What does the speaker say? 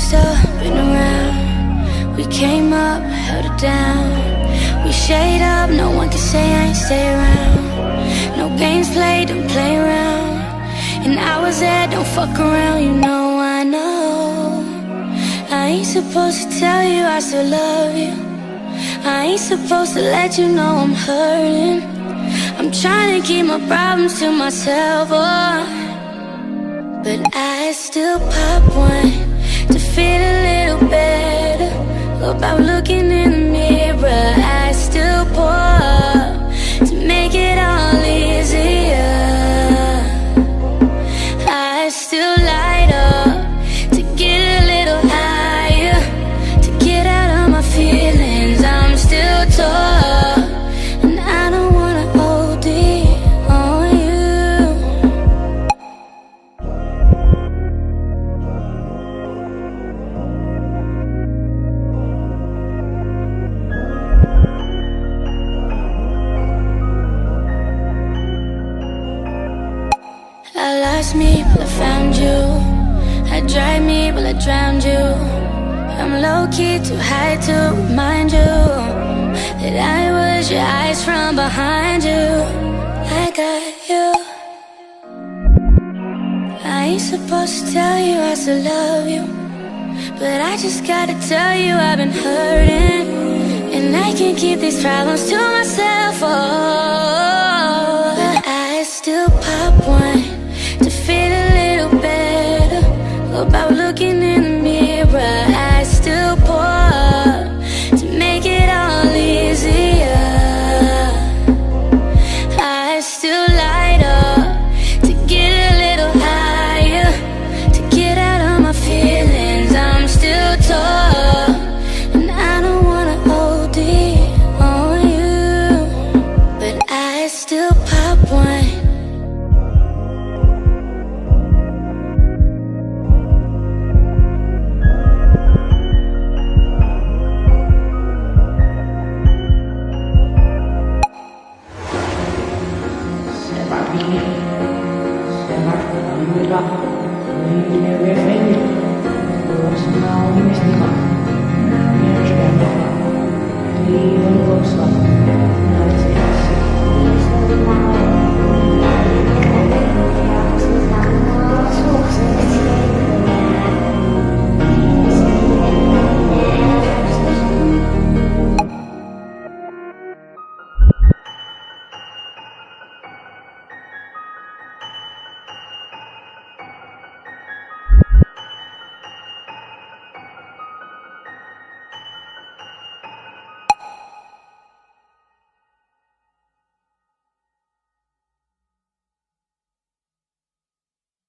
messed up, been around. We came up, held it down. We shade up, no one can say I ain't stay around. No games played, don't play around. And I was there, don't fuck around, you know I know. I ain't supposed to tell you I still love you. I ain't supposed to let you know I'm hurting. I'm trying to keep my problems to myself, oh. But I still pop one to feel a little better about looking in the mirror. I still pour to make it all easier. I still light up to get a little higher, to get out of my feelings. I'm still tall, and I don't wanna OD on you. I lost me, but I found you. I dried me, but I drowned you. I'm low-key too high to remind you that I was your eyes from behind you. I got you. I ain't supposed to tell you I still love you, but I just gotta tell you I've been hurting, and I can't keep these problems to myself, oh. But I still pop one